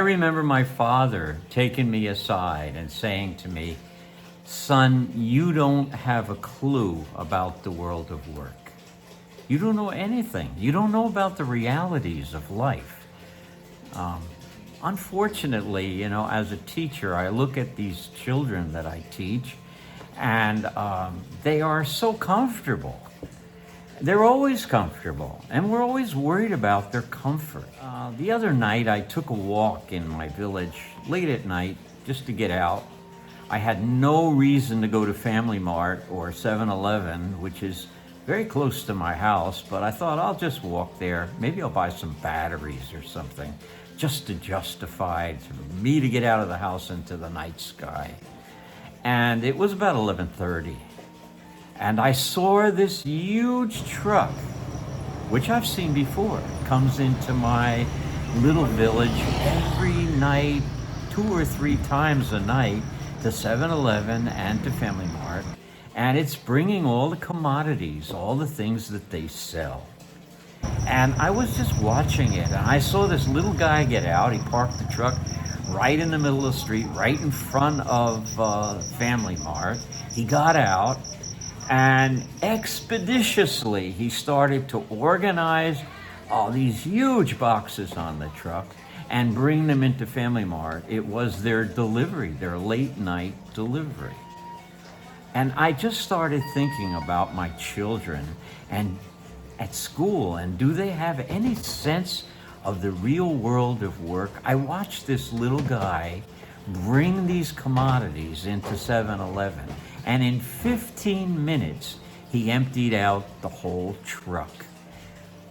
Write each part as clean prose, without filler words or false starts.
remember my father taking me aside and saying to me, "Son, you don't have a clue about the world of work. You don't know anything. You don't know about the realities of life." Unfortunately, as a teacher, I look at these children that I teach, and they are so comfortable. They're always comfortable, and we're always worried about their comfort. The other night, I took a walk in my village late at night just to get out. I had no reason to go to Family Mart or 7-Eleven, which is very close to my house, but I thought I'll just walk there. Maybe I'll buy some batteries or something, just to justify to me to get out of the house into the night sky. And it was about 11:30. And I saw this huge truck, which I've seen before. It comes into my little village every night, 2 or 3 times a night, to 7-Eleven and to Family Mart. And it's bringing all the commodities, all the things that they sell. And I was just watching it, and I saw this little guy get out. He parked the truck right in the middle of the street, right in front of Family Mart. He got out, and expeditiously he started to organize all these huge boxes on the truck and bring them into Family Mart. It was their delivery, their late night delivery. And I just started thinking about my children and at school, and do they have any sense of the real world of work? I watched this little guy bring these commodities into 7-Eleven, and in 15 minutes, he emptied out the whole truck,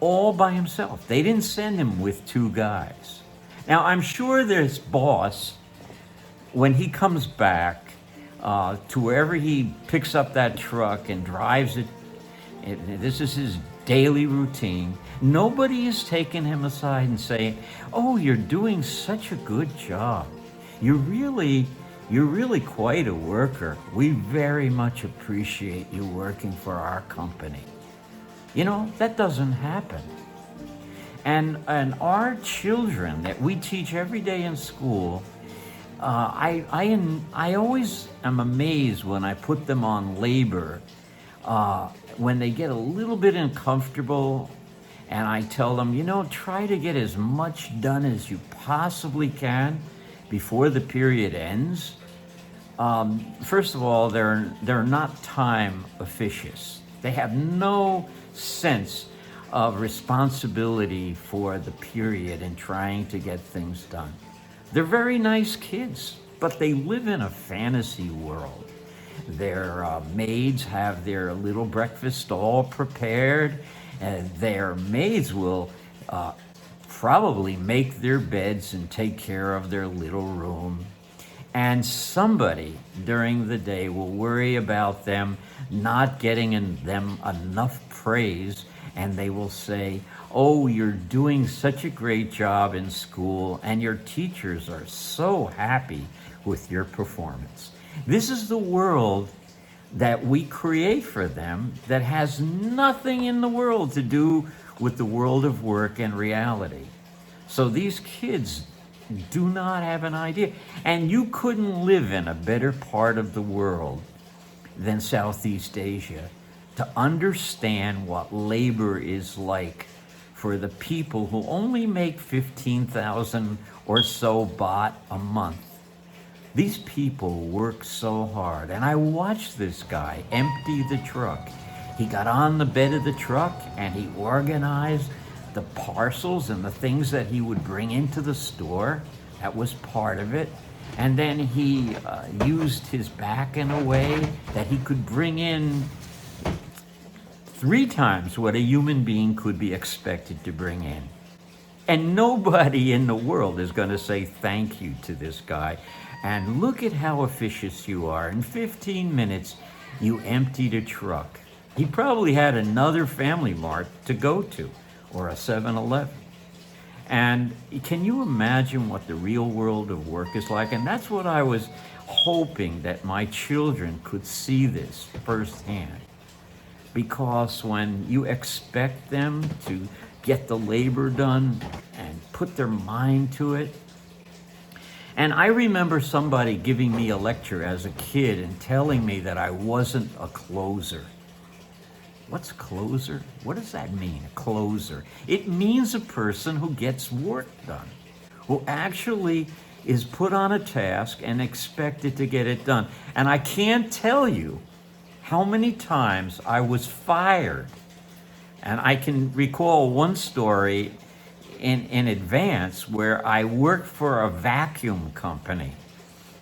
all by himself. They didn't send him with 2 guys. Now, I'm sure this boss, when he comes back to wherever he picks up that truck and drives it, this is his daily routine, nobody is taking him aside and saying, "Oh, you're doing such a good job. You're really quite a worker. We very much appreciate you working for our company." That doesn't happen. And our children that we teach every day in school, I always am amazed when I put them on labor, when they get a little bit uncomfortable, and I tell them, try to get as much done as you possibly can before the period ends. First of all, they're not time officious. They have no sense of responsibility for the period and trying to get things done. They're very nice kids, but they live in a fantasy world. Their maids have their little breakfast all prepared, and their maids will probably make their beds and take care of their little room. And somebody during the day will worry about them not getting them enough praise, and they will say, "Oh, you're doing such a great job in school, and your teachers are so happy with your performance." This is the world that we create for them that has nothing in the world to do with the world of work and reality. So these kids do not have an idea. And you couldn't live in a better part of the world than Southeast Asia to understand what labor is like for the people who only make 15,000 or so baht a month. These people work so hard. And I watched this guy empty the truck. He got on the bed of the truck and he organized the parcels and the things that he would bring into the store. That was part of it. And then he used his back in a way that he could bring in 3 times what a human being could be expected to bring in. And nobody in the world is going to say thank you to this guy. And look at how officious you are. In 15 minutes, you emptied a truck. He probably had another Family Mart to go to, or a 7-Eleven. And can you imagine what the real world of work is like? And that's what I was hoping that my children could see this firsthand. Because when you expect them to get the labor done and put their mind to it, And I remember somebody giving me a lecture as a kid and telling me that I wasn't a closer. What's closer? What does that mean, a closer? It means a person who gets work done, who actually is put on a task and expected to get it done. And I can't tell you how many times I was fired. And I can recall one story in advance where I worked for a vacuum company,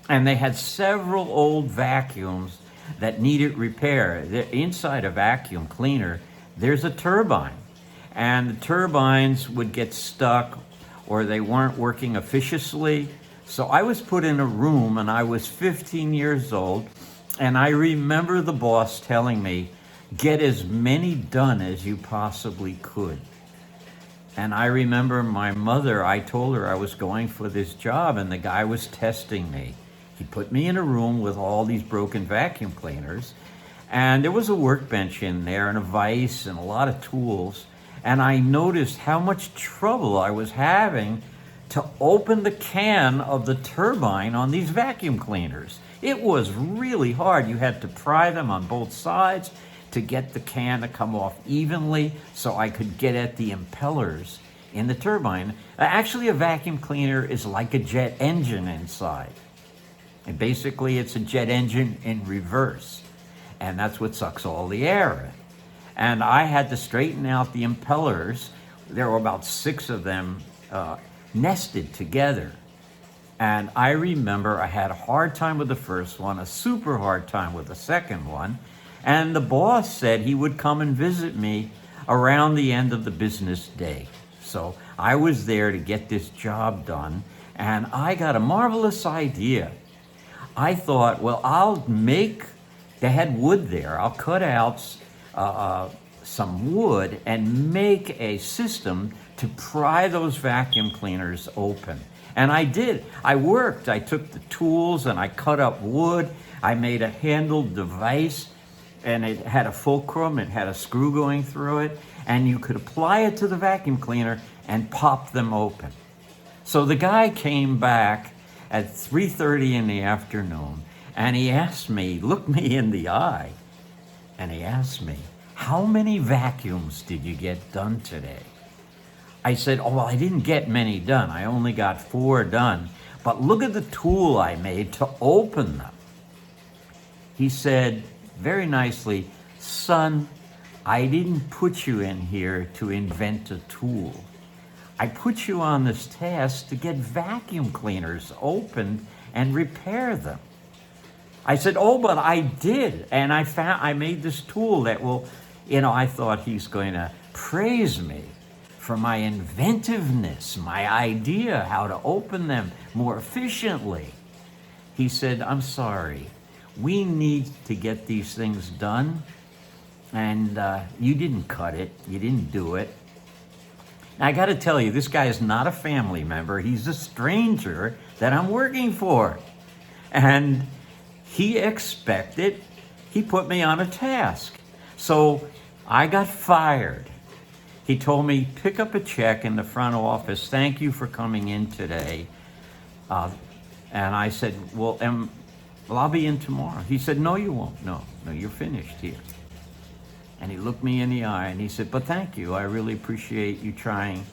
and they had several old vacuums that needed repair. Inside a vacuum cleaner, there's a turbine, and the turbines would get stuck or they weren't working efficiently. So I was put in a room, and I was 15 years old, and I remember the boss telling me, get as many done as you possibly could. And I remember my mother, I told her I was going for this job, and the guy was testing me. He put me in a room with all these broken vacuum cleaners, and there was a workbench in there and a vise and a lot of tools. And I noticed how much trouble I was having to open the can of the turbine on these vacuum cleaners. It was really hard. You had to pry them on both sides to get the can to come off evenly so I could get at the impellers in the turbine. Actually, a vacuum cleaner is like a jet engine inside. And basically, it's a jet engine in reverse. And that's what sucks all the air in. And I had to straighten out the impellers. There were about 6 of them nested together. And I remember I had a hard time with the first one, a super hard time with the second one. And the boss said he would come and visit me around the end of the business day. So I was there to get this job done, and I got a marvelous idea. I thought, well, they had wood there. I'll cut out some wood and make a system to pry those vacuum cleaners open. And I did. I worked. I took the tools and I cut up wood. I made a handled device, and it had a fulcrum, it had a screw going through it, and you could apply it to the vacuum cleaner and pop them open. So the guy came back at 3:30 in the afternoon, and he asked me, looked me in the eye, and he asked me, how many vacuums did you get done today? I said, oh, well, I didn't get many done. I only got 4 done, but look at the tool I made to open them. He said, very nicely, son, I didn't put you in here to invent a tool. I put you on this task to get vacuum cleaners opened and repair them. I said, oh, but I did. And I made this tool that will, I thought he's going to praise me for my inventiveness, my idea how to open them more efficiently. He said, I'm sorry. We need to get these things done, and you didn't cut it. You didn't do it. Now, I got to tell you, this guy is not a family member. He's a stranger that I'm working for. And he put me on a task. So I got fired. He told me, pick up a check in the front office. Thank you for coming in today. And I said, well, I'll be in tomorrow. He said, no, you won't. No, you're finished here. And he looked me in the eye and he said, but thank you. I really appreciate you trying.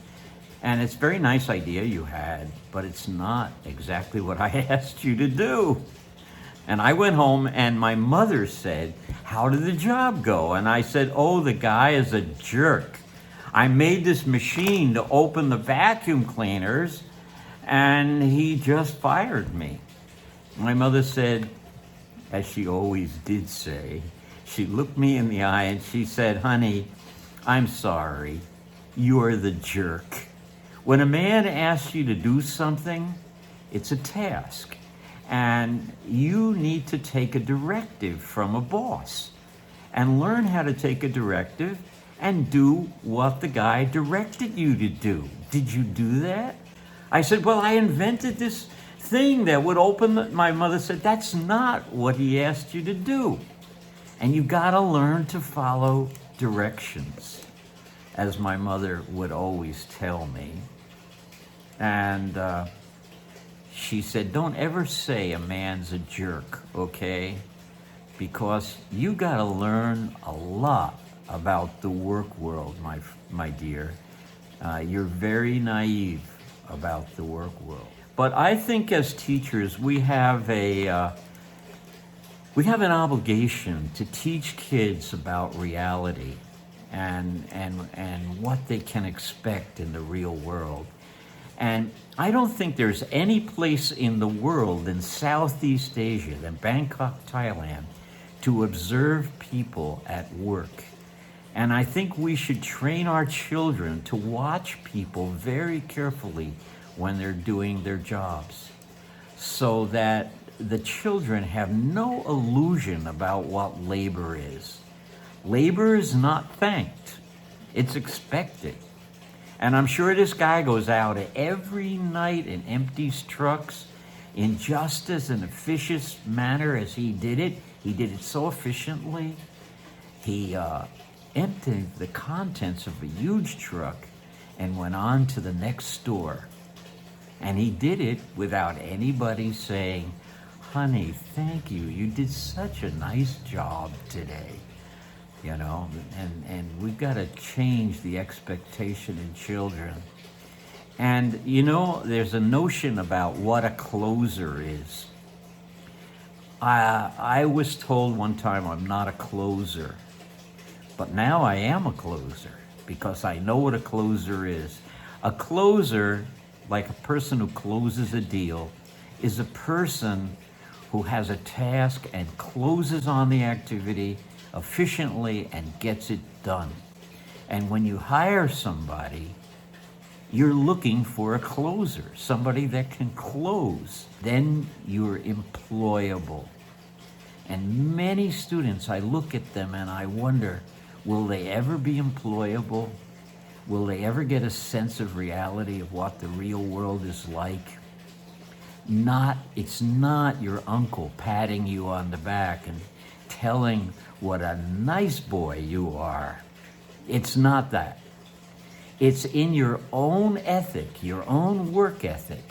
And it's a very nice idea you had, but it's not exactly what I asked you to do. And I went home and my mother said, how did the job go? And I said, oh, the guy is a jerk. I made this machine to open the vacuum cleaners and he just fired me. My mother said, as she always did say, she looked me in the eye and she said, honey, I'm sorry. You're the jerk. When a man asks you to do something, it's a task. And you need to take a directive from a boss and learn how to take a directive and do what the guy directed you to do. Did you do that? I said, well, I invented this thing that would open my mother said, that's not what he asked you to do. And you got to learn to follow directions, as my mother would always tell me. And she said, don't ever say a man's a jerk, okay? Because you got to learn a lot about the work world, my dear. You're very naive about the work world. But I think as teachers, we have an obligation to teach kids about reality and what they can expect in the real world. And I don't think there's any place in the world in Southeast Asia than Bangkok, Thailand, to observe people at work. And I think we should train our children to watch people very carefully when they're doing their jobs, so that the children have no illusion about what labor is. Labor is not thanked, it's expected. And I'm sure this guy goes out every night and empties trucks in just as an efficient manner as he did it. He did it so efficiently. He emptied the contents of a huge truck and went on to the next store. And he did it without anybody saying, honey, thank you. You did such a nice job today. You know, and we've got to change the expectation in children. And, you know, there's a notion about what a closer is. I was told one time I'm not a closer, but now I am a closer because I know what a closer is. A closer, like a person who closes a deal, is a person who has a task and closes on the activity efficiently and gets it done. And when you hire somebody, you're looking for a closer, somebody that can close. Then you're employable. And many students, I look at them and I wonder, will they ever be employable? Will they ever get a sense of reality of what the real world is like? It's not your uncle patting you on the back and telling what a nice boy you are. It's not that. It's in your own ethic, your own work ethic,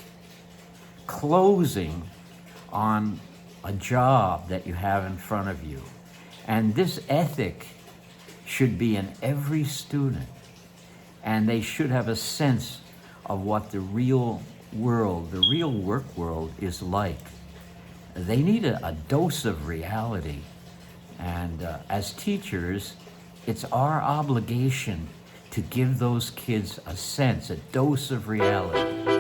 closing on a job that you have in front of you. And this ethic should be in every student. And they should have a sense of what the real world, the real work world is like. They need a dose of reality. And as teachers, it's our obligation to give those kids a sense, a dose of reality.